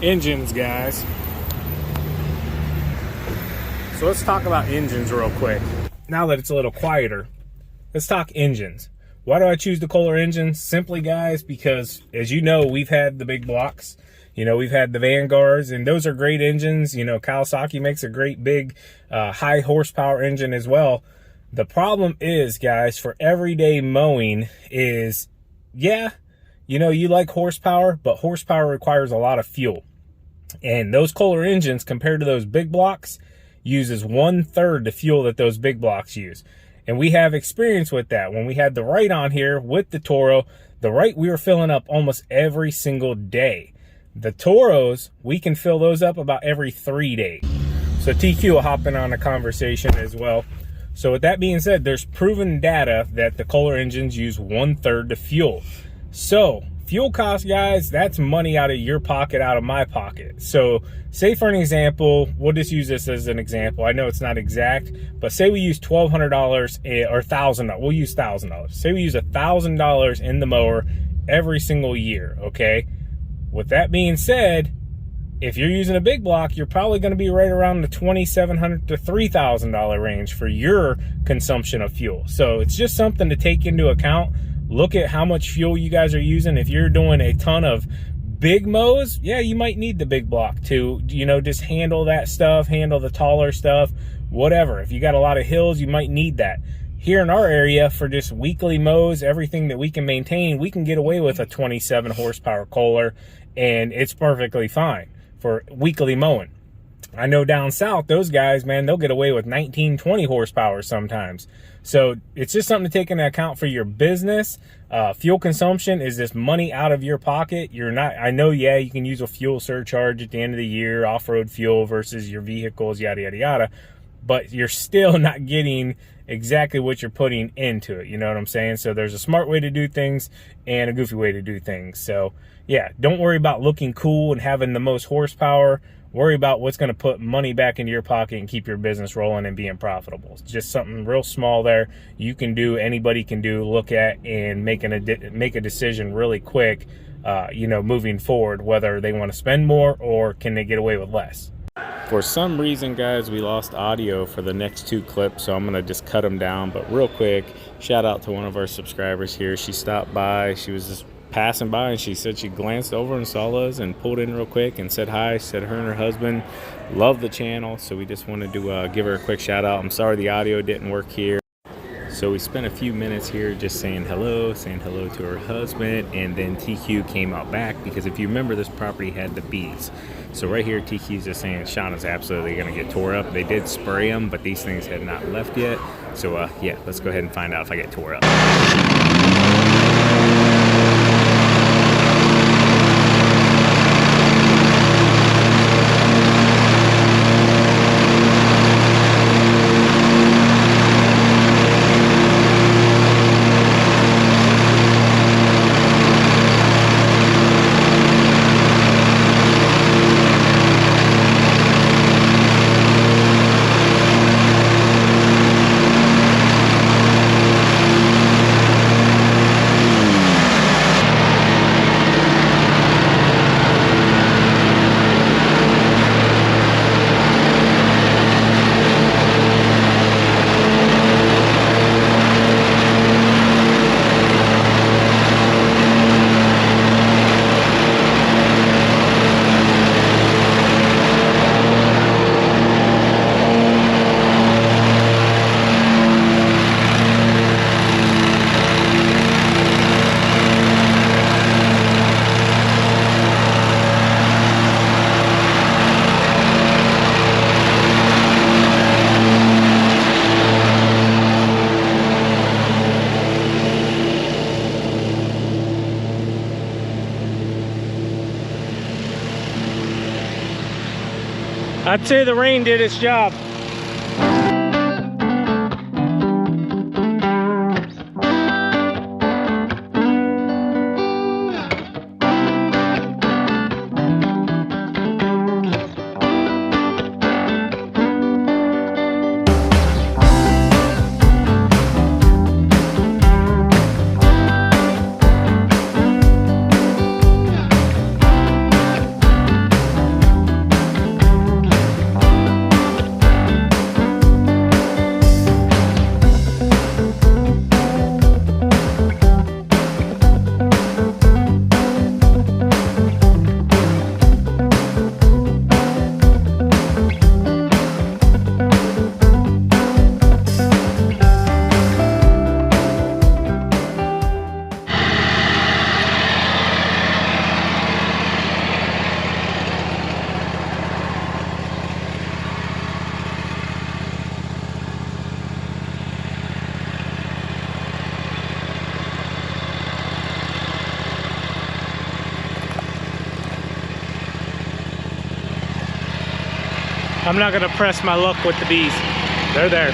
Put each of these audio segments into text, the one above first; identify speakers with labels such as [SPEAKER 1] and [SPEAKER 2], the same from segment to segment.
[SPEAKER 1] Engines, guys. So let's talk about engines real quick. Now that it's a little quieter, let's talk engines. Why do I choose the Kohler engines? Simply, guys, because as you know, we've had the big blocks. You know, we've had the Vanguards, and those are great engines. You know, Kawasaki makes a great big high horsepower engine as well. The problem is, guys, for everyday mowing is, yeah, you know, you like horsepower, but horsepower requires a lot of fuel. And those Kohler engines, compared to those big blocks, uses 1/3 the fuel that those big blocks use. And we have experience with that. When we had the right on here with the Toro, the right we were filling up almost every single day. The Toros, we can fill those up about every 3 days. So TQ will hop in on a conversation as well. So with that being said, there's proven data that the Kohler engines use 1/3 the fuel. So fuel costs, guys, that's money out of your pocket, out of my pocket. So say for an example, we'll just use this as an example. I know it's not exact, but say we use $1,200 or $1,000. We'll use $1,000. Say we use $1,000 in the mower every single year, okay? With that being said, if you're using a big block, you're probably going to be right around the $2,700 to $3,000 range for your consumption of fuel. So it's just something to take into account. Look at how much fuel you guys are using. If you're doing a ton of big mows, yeah, you might need the big block to, you know, just handle that stuff, handle the taller stuff, whatever. If you got a lot of hills, you might need that. Here in our area, for just weekly mows, everything that we can maintain, we can get away with a 27 horsepower Kohler, and it's perfectly fine for weekly mowing. I know down south, those guys, man, they'll get away with 19, 20 horsepower sometimes. So it's just something to take into account for your business. Fuel consumption is this money out of your pocket. You're not, I know, yeah, you can use a fuel surcharge at the end of the year, off-road fuel versus your vehicles, yada, yada, yada. But you're still not getting exactly what you're putting into it. You know what I'm saying? So there's a smart way to do things and a goofy way to do things. So yeah, don't worry about looking cool and having the most horsepower. Worry about what's going to put money back into your pocket and keep your business rolling and being profitable. It's just something real small there you can do, anybody can do, look at, and make a decision really quick, you know, moving forward, whether they want to spend more or can they get away with less. For some reason, guys, we lost audio for the next two clips, so I'm going to just cut them down. But real quick, shout out to one of our subscribers here. She stopped by. She was just passing by, and she said she glanced over and saw us and pulled in real quick and said hi. Said her and her husband love the channel, so we just wanted to give her a quick shout out. I'm sorry the audio didn't work here. So we spent a few minutes here just saying hello to her husband, and then TQ came out back because if you remember, this property had the bees. So right here, TQ's just saying Shauna's absolutely going to get tore up. They did spray them, but these things had not left yet. So yeah, let's go ahead and find out if I get tore up. I'd say the rain did its job. I'm not gonna press my luck with the bees. They're there.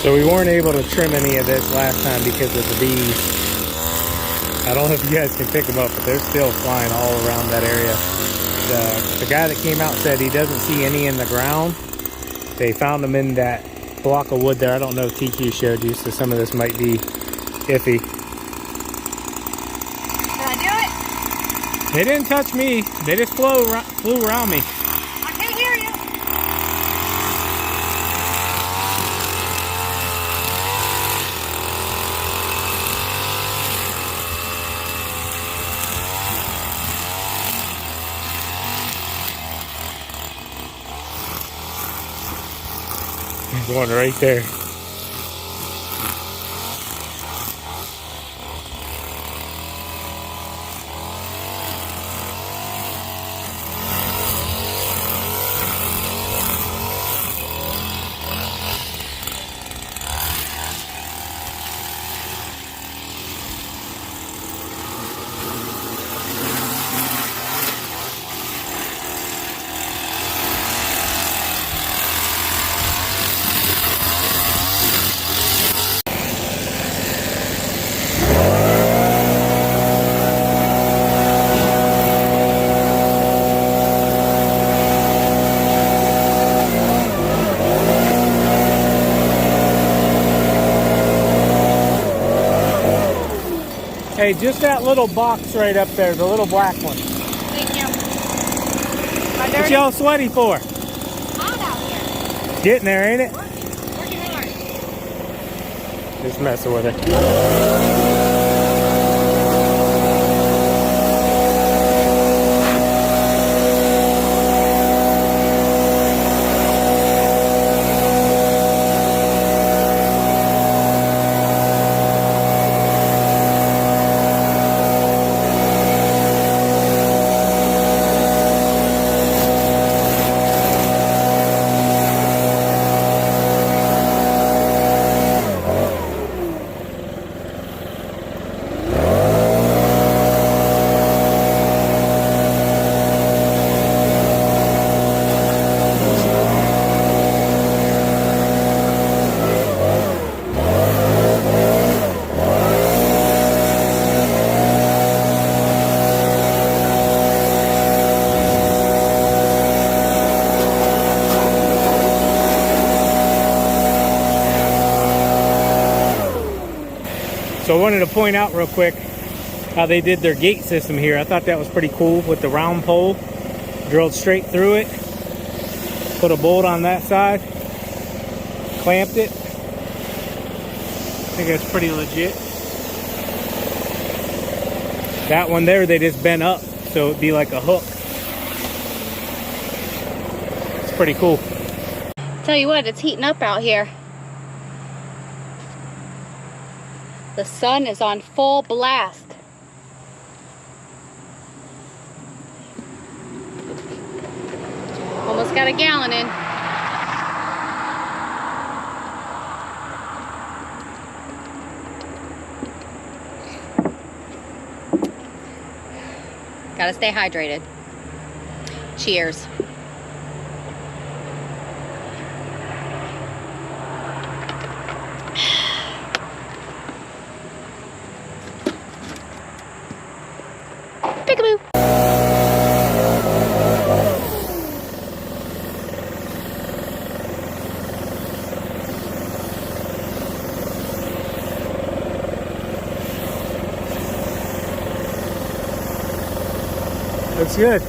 [SPEAKER 1] So we weren't able to trim any of this last time because of the bees. I don't know if you guys can pick them up, but they're still flying all around that area. The guy that came out said he doesn't see any in the ground. They found them in that block of wood there. I don't know if TQ showed you, so some of this might be iffy.
[SPEAKER 2] Did I do it?
[SPEAKER 1] They didn't touch me. They just flew around me.
[SPEAKER 2] I can't hear you.
[SPEAKER 1] Going right there. Hey, just that little box right up there, the little black one.
[SPEAKER 2] Thank you.
[SPEAKER 1] What y'all sweaty for?
[SPEAKER 2] Hot out here.
[SPEAKER 1] Getting there, ain't it?
[SPEAKER 2] Working hard.
[SPEAKER 1] Just messing with it. So I wanted to point out real quick how they did their gate system here. I thought that was pretty cool with the round pole. Drilled straight through it. Put a bolt on that side. Clamped it. I think that's pretty legit. That one there, they just bent up so it'd be like a hook. It's pretty cool.
[SPEAKER 2] Tell you what, it's heating up out here. The sun is on full blast. Almost got a gallon in. Gotta stay hydrated. Cheers. Peekaboo.
[SPEAKER 1] Looks good.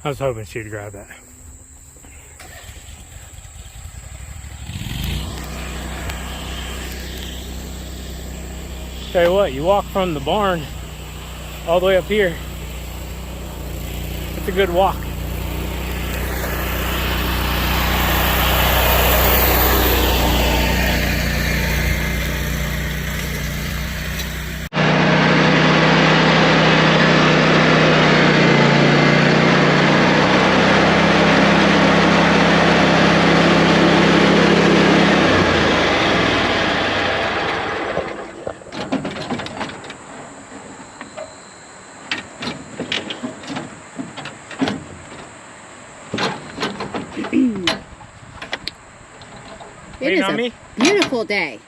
[SPEAKER 1] I was hoping she'd grab that. Tell you what, you walk from the barn all the way up here. It's a good walk.
[SPEAKER 2] It is a beautiful day.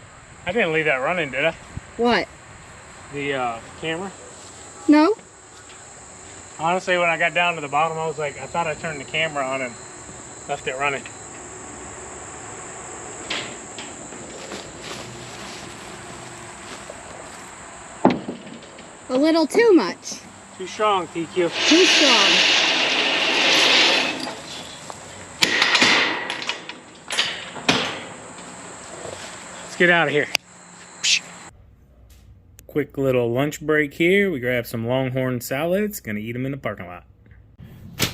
[SPEAKER 1] I didn't leave that running, did I?
[SPEAKER 2] What?
[SPEAKER 1] The camera?
[SPEAKER 2] No.
[SPEAKER 1] Honestly, when I got down to the bottom, I was like, I thought I turned the camera on and left it running.
[SPEAKER 2] A little too much.
[SPEAKER 1] Too strong, TQ.
[SPEAKER 2] Too strong.
[SPEAKER 1] Let's get out of here. Quick little lunch break here. We grab some Longhorn salads. Gonna eat them in the parking lot. All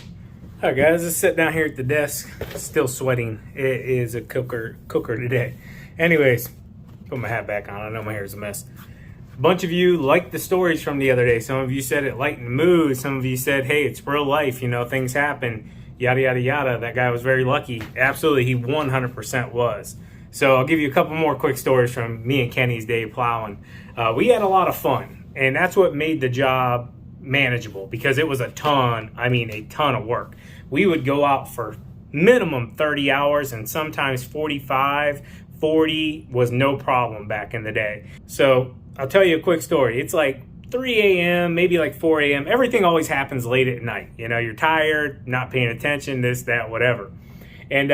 [SPEAKER 1] right, guys, let's sit down here at the desk. Still sweating. It is a cooker today. Anyways, put my hat back on. I know my hair is a mess. A bunch of you liked the stories from the other day. Some of you said it lightened the mood. Some of you said, hey, it's real life. You know, things happen. Yada, yada, yada. That guy was very lucky. Absolutely, he 100% was. So I'll give you a couple more quick stories from me and Kenny's day plowing. We had a lot of fun, and that's what made the job manageable, because it was a ton of work. We would go out for minimum 30 hours and sometimes 45, 40 was no problem back in the day. So I'll tell you a quick story. It's like 3 a.m., maybe like 4 a.m. Everything always happens late at night. You know, you're tired, not paying attention, this, that, whatever. And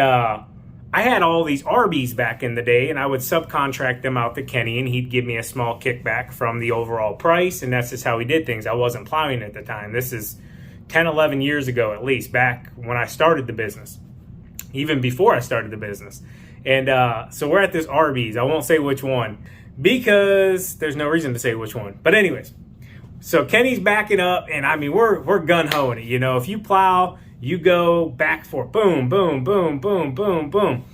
[SPEAKER 1] I had all these Arby's back in the day, and I would subcontract them out to Kenny, and he'd give me a small kickback from the overall price, and that's just how we did things. I wasn't plowing at the time. This is 10, 11 years ago at least, back when I started the business, even before I started the business. And so we're at this Arby's. I won't say which one because there's no reason to say which one. But anyways, so Kenny's backing up, and I mean, we're gun-hoing it. You know, if you plow, you go back for boom, boom, boom, boom, boom, boom.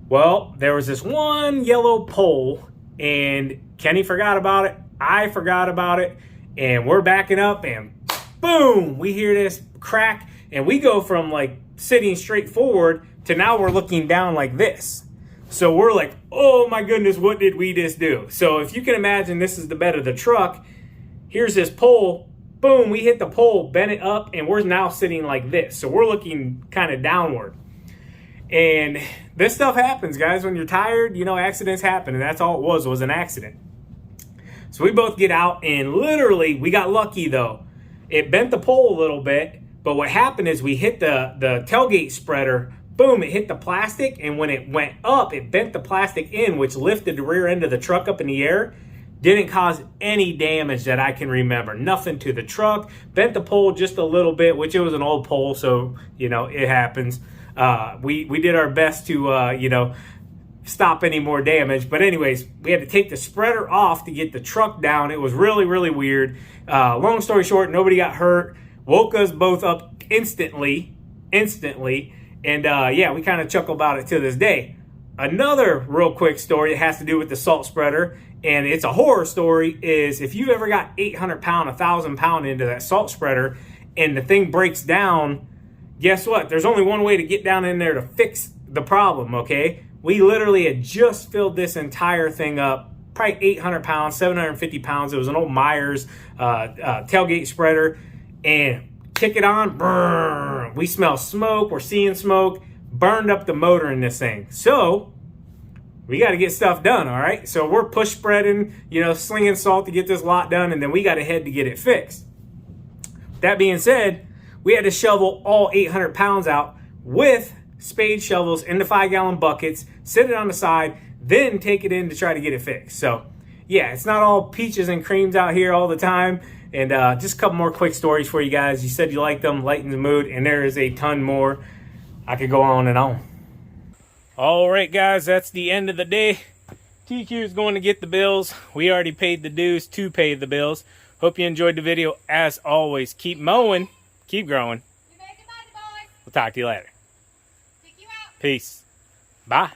[SPEAKER 1] Well, there was this one yellow pole, and Kenny forgot about it. I forgot about it, and we're backing up, and boom, we hear this crack, and we go from like sitting straight forward to now we're looking down like this. So we're like, oh my goodness, what did we just do? So if you can imagine, this is the bed of the truck. Here's this pole. Boom, we hit the pole, bent it up, and we're now sitting like this. So we're looking kind of downward. And this stuff happens, guys. When you're tired, you know, accidents happen. And that's all it was an accident. So we both get out, and literally, we got lucky, though. It bent the pole a little bit, but what happened is we hit the tailgate spreader. Boom, it hit the plastic, and when it went up, it bent the plastic in, which lifted the rear end of the truck up in the air. Didn't cause any damage that I can remember. Nothing to the truck. Bent the pole just a little bit, which it was an old pole, so, you know, it happens. We did our best to, you know, stop any more damage. But anyways, we had to take the spreader off to get the truck down. It was really, really weird. Long story short, nobody got hurt. Woke us both up instantly. And yeah, we kind of chuckle about it to this day. Another real quick story that has to do with the salt spreader, and it's a horror story, is if you've ever got 800 pound, 1,000 pound into that salt spreader and the thing breaks down, guess what? There's only one way to get down in there to fix the problem, okay? We literally had just filled this entire thing up, probably 800 pounds, 750 pounds. It was an old Myers tailgate spreader, and kick it on, brrr, we smell smoke, we're seeing smoke, burned up the motor in this thing. So we got to get stuff done, all right? So we're push spreading, you know, slinging salt to get this lot done, and then we got to head to get it fixed. That being said, we had to shovel all 800 pounds out with spade shovels into 5-gallon buckets, sit it on the side, then take it in to try to get it fixed. So yeah, it's not all peaches and creams out here all the time. And just a couple more quick stories for you guys. You said you liked them, lighten the mood, and there is a ton more. I could go on and on. All right, guys, that's the end of the day. TQ is going to get the bills. We already paid the dues to pay the bills. Hope you enjoyed the video. As always, keep mowing, keep growing.
[SPEAKER 3] You're making money, boys.
[SPEAKER 1] We'll talk to you later.
[SPEAKER 3] Take you out.
[SPEAKER 1] Peace. Bye.